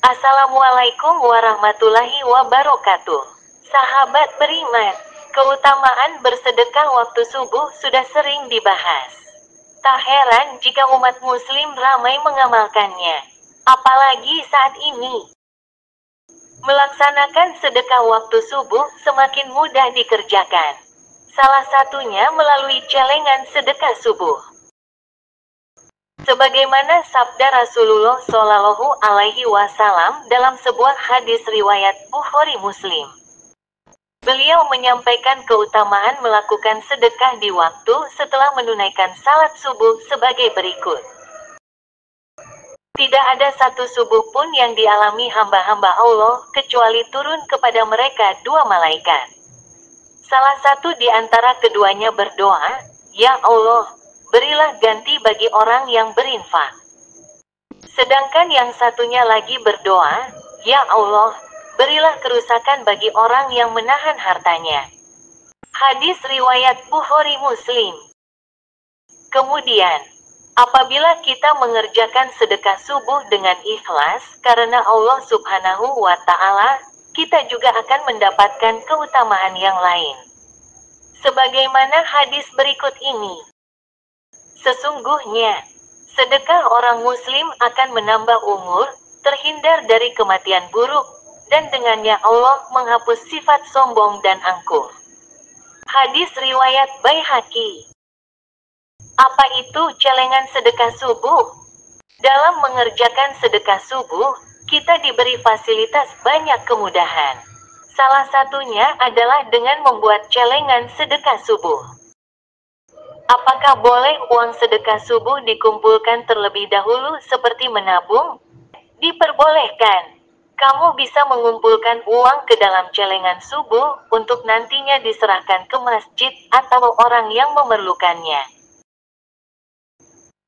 Assalamualaikum warahmatullahi wabarakatuh. Sahabat beriman, keutamaan bersedekah waktu subuh sudah sering dibahas. Tak heran jika umat muslim ramai mengamalkannya. Apalagi saat ini, melaksanakan sedekah waktu subuh semakin mudah dikerjakan. Salah satunya melalui celengan sedekah subuh. Sebagaimana sabda Rasulullah Shallallahu Alaihi Wasallam dalam sebuah hadis riwayat Bukhari Muslim. Beliau menyampaikan keutamaan melakukan sedekah di waktu setelah menunaikan salat subuh sebagai berikut. Tidak ada satu subuh pun yang dialami hamba-hamba Allah kecuali turun kepada mereka dua malaikat. Salah satu di antara keduanya berdoa, "Ya Allah, berilah ganti bagi orang yang berinfak." Sedangkan yang satunya lagi berdoa, "Ya Allah, berilah kerusakan bagi orang yang menahan hartanya." Hadis riwayat Bukhari Muslim. Kemudian, apabila kita mengerjakan sedekah subuh dengan ikhlas karena Allah Subhanahu wa Ta'ala, kita juga akan mendapatkan keutamaan yang lain. Sebagaimana hadis berikut ini. Sesungguhnya, sedekah orang muslim akan menambah umur, terhindar dari kematian buruk, dan dengannya Allah menghapus sifat sombong dan angkuh. Hadis riwayat Baihaqi. Apa itu celengan sedekah subuh? Dalam mengerjakan sedekah subuh, kita diberi fasilitas banyak kemudahan. Salah satunya adalah dengan membuat celengan sedekah subuh. Apakah boleh uang sedekah subuh dikumpulkan terlebih dahulu seperti menabung? Diperbolehkan. Kamu bisa mengumpulkan uang ke dalam celengan subuh untuk nantinya diserahkan ke masjid atau orang yang memerlukannya.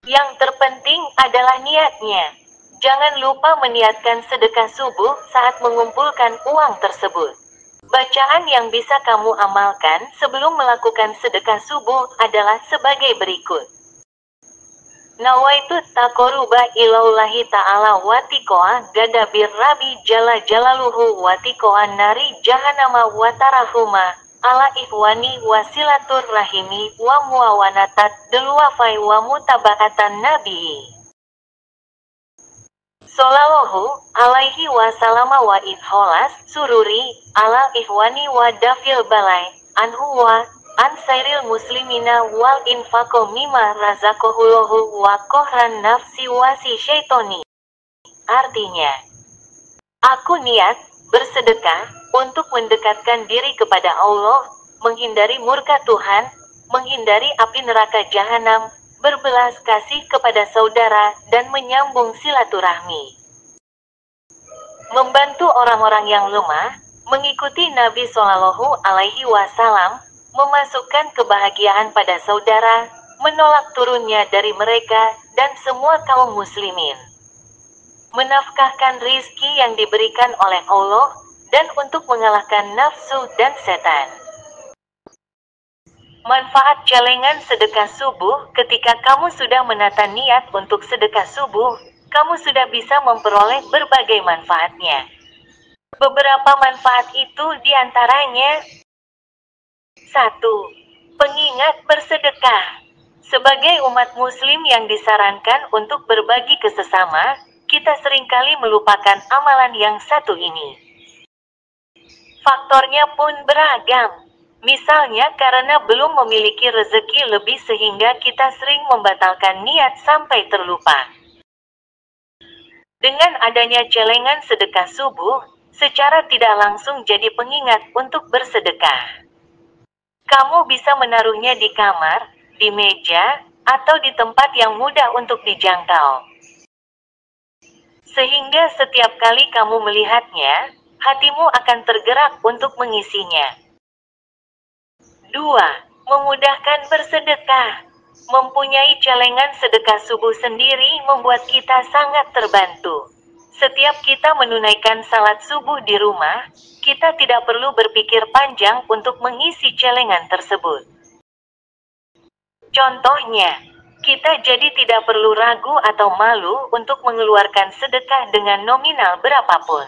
Yang terpenting adalah niatnya. Jangan lupa meniatkan sedekah subuh saat mengumpulkan uang tersebut. Bacaan yang bisa kamu amalkan sebelum melakukan sedekah subuh adalah sebagai berikut. Nawaitu taqarruba ilallahi ta'ala watiqo'a gadabir rabi jala jalaluhu watiqo'an nari jahannama watarahuma ala ikhwani wasilatur rahimi wa muawanatat deluwafai wa mutaba'atan nabi Sallallahu alaihi wasallama wa idholas sururi ala ikhwani wa dafil balai anhu wa an sairil muslimina wal infaqo mimma razaqahullahu wa kohran nafsi wasi syaitoni. Artinya, aku niat bersedekah untuk mendekatkan diri kepada Allah, menghindari murka Tuhan, menghindari api neraka jahanam, berbelas kasih kepada saudara, dan menyambung silaturahmi. Membantu orang-orang yang lemah, mengikuti Nabi Shallallahu Alaihi Wasallam, memasukkan kebahagiaan pada saudara, menolak turunnya dari mereka, dan semua kaum muslimin. Menafkahkan rizki yang diberikan oleh Allah, dan untuk mengalahkan nafsu dan setan. Manfaat celengan sedekah subuh. Ketika kamu sudah menata niat untuk sedekah subuh, kamu sudah bisa memperoleh berbagai manfaatnya. Beberapa manfaat itu diantaranya: 1. Pengingat bersedekah. Sebagai umat muslim yang disarankan untuk berbagi ke sesama, kita seringkali melupakan amalan yang satu ini. Faktornya pun beragam. Misalnya karena belum memiliki rezeki lebih sehingga kita sering membatalkan niat sampai terlupa. Dengan adanya celengan sedekah subuh, secara tidak langsung jadi pengingat untuk bersedekah. Kamu bisa menaruhnya di kamar, di meja, atau di tempat yang mudah untuk dijangkau. Sehingga setiap kali kamu melihatnya, hatimu akan tergerak untuk mengisinya. 2. Memudahkan bersedekah. Mempunyai celengan sedekah subuh sendiri membuat kita sangat terbantu. Setiap kita menunaikan salat subuh di rumah, kita tidak perlu berpikir panjang untuk mengisi celengan tersebut. Contohnya, Kita jadi tidak perlu ragu atau malu untuk mengeluarkan sedekah dengan nominal berapapun.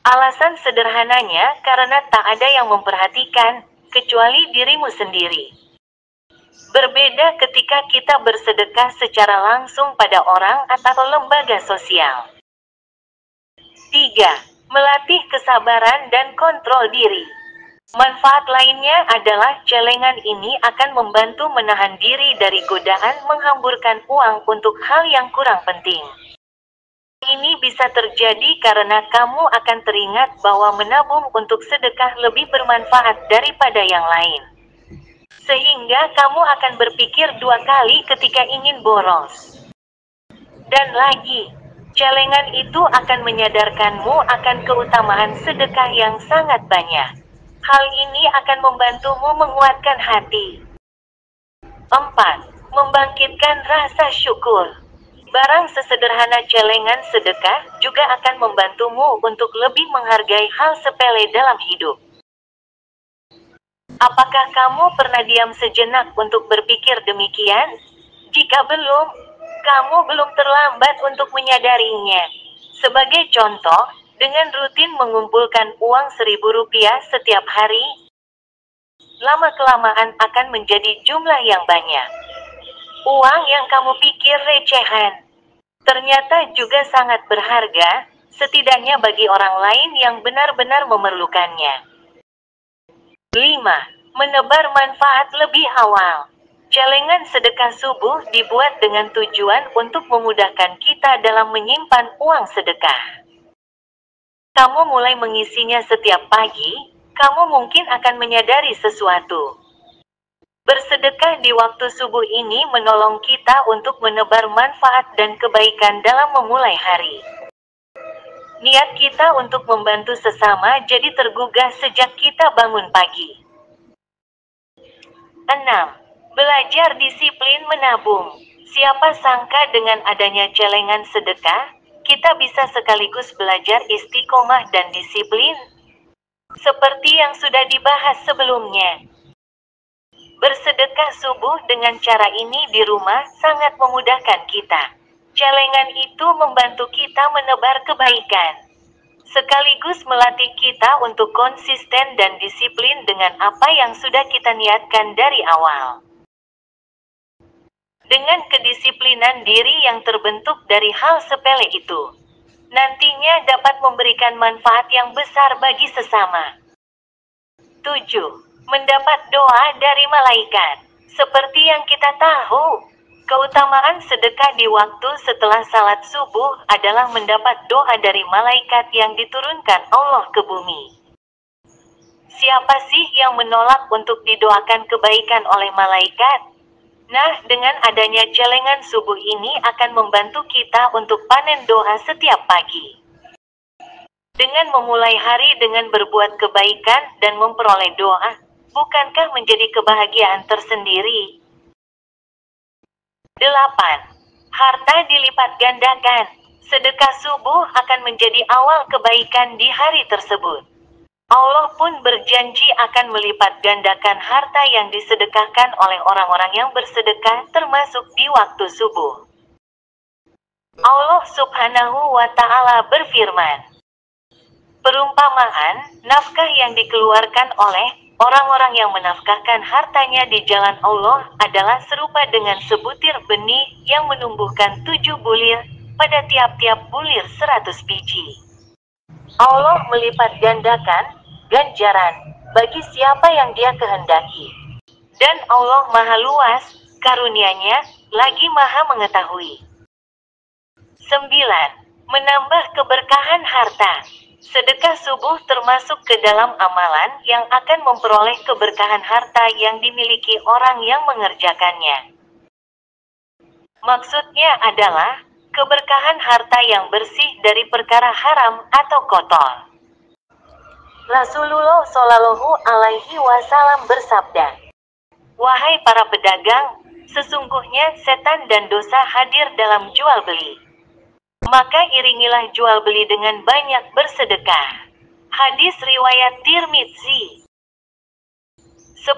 Alasan sederhananya karena tak ada yang memperhatikan, kecuali dirimu sendiri. Berbeda ketika kita bersedekah secara langsung pada orang atau lembaga sosial. 3. Melatih kesabaran dan kontrol diri. Manfaat lainnya adalah celengan ini akan membantu menahan diri dari godaan menghamburkan uang untuk hal yang kurang penting. Ini bisa terjadi karena kamu akan teringat bahwa menabung untuk sedekah lebih bermanfaat daripada yang lain. Sehingga kamu akan berpikir 2 kali ketika ingin boros. Dan lagi, celengan itu akan menyadarkanmu akan keutamaan sedekah yang sangat banyak. Hal ini akan membantumu menguatkan hati. 4. Membangkitkan rasa syukur. Barang sesederhana celengan sedekah juga akan membantumu untuk lebih menghargai hal sepele dalam hidup. Apakah kamu pernah diam sejenak untuk berpikir demikian? Jika belum, kamu belum terlambat untuk menyadarinya. Sebagai contoh, dengan rutin mengumpulkan uang Rp1.000 setiap hari, lama-kelamaan akan menjadi jumlah yang banyak. Uang yang kamu pikir recehan, ternyata juga sangat berharga, setidaknya bagi orang lain yang benar-benar memerlukannya. 5. Menebar manfaat lebih awal. Celengan sedekah subuh dibuat dengan tujuan untuk memudahkan kita dalam menyimpan uang sedekah. Kamu mulai mengisinya setiap pagi, kamu mungkin akan menyadari sesuatu. Bersedekah di waktu subuh ini menolong kita untuk menebar manfaat dan kebaikan dalam memulai hari. Niat kita untuk membantu sesama jadi tergugah sejak kita bangun pagi. 6. Belajar disiplin menabung. Siapa sangka dengan adanya celengan sedekah, kita bisa sekaligus belajar istiqomah dan disiplin. Seperti yang sudah dibahas sebelumnya. Bersedekah subuh dengan cara ini di rumah sangat memudahkan kita. Celengan itu membantu kita menebar kebaikan, sekaligus melatih kita untuk konsisten dan disiplin dengan apa yang sudah kita niatkan dari awal. Dengan kedisiplinan diri yang terbentuk dari hal sepele itu, nantinya dapat memberikan manfaat yang besar bagi sesama. 7. Mendapat doa dari malaikat. Seperti yang kita tahu, keutamaan sedekah di waktu setelah salat subuh adalah mendapat doa dari malaikat yang diturunkan Allah ke bumi. Siapa sih yang menolak untuk didoakan kebaikan oleh malaikat? Nah, dengan adanya celengan subuh ini akan membantu kita untuk panen doa setiap pagi. Dengan memulai hari dengan berbuat kebaikan dan memperoleh doa, bukankah menjadi kebahagiaan tersendiri? 8. Harta dilipat gandakan. Sedekah subuh akan menjadi awal kebaikan di hari tersebut. Allah pun berjanji akan melipat gandakan harta yang disedekahkan oleh orang-orang yang bersedekah termasuk di waktu subuh. Allah Subhanahu wa Ta'ala berfirman, perumpamaan, nafkah yang dikeluarkan oleh orang-orang yang menafkahkan hartanya di jalan Allah adalah serupa dengan sebutir benih yang menumbuhkan 7 bulir, pada tiap-tiap bulir 100 biji. Allah melipat gandakan ganjaran bagi siapa yang Dia kehendaki. Dan Allah Maha Luas, karunia-Nya, lagi Maha mengetahui. 9. Menambah keberkahan harta. Sedekah subuh termasuk ke dalam amalan yang akan memperoleh keberkahan harta yang dimiliki orang yang mengerjakannya. Maksudnya adalah keberkahan harta yang bersih dari perkara haram atau kotor. Rasulullah Shallallahu Alaihi Wasallam bersabda, wahai para pedagang, sesungguhnya setan dan dosa hadir dalam jual beli. Maka iringilah jual beli dengan banyak bersedekah. Hadis riwayat Tirmidzi. 10.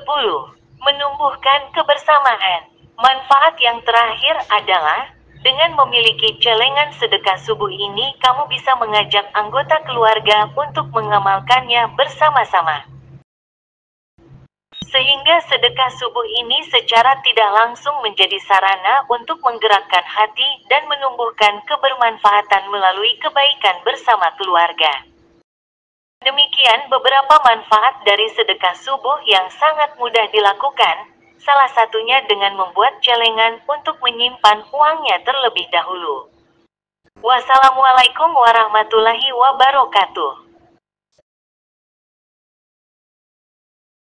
Menumbuhkan kebersamaan. Manfaat yang terakhir adalah, dengan memiliki celengan sedekah subuh ini kamu bisa mengajak anggota keluarga untuk mengamalkannya bersama-sama. Sehingga sedekah subuh ini secara tidak langsung menjadi sarana untuk menggerakkan hati dan menumbuhkan kebermanfaatan melalui kebaikan bersama keluarga. Demikian beberapa manfaat dari sedekah subuh yang sangat mudah dilakukan, salah satunya dengan membuat celengan untuk menyimpan uangnya terlebih dahulu. Wassalamualaikum warahmatullahi wabarakatuh.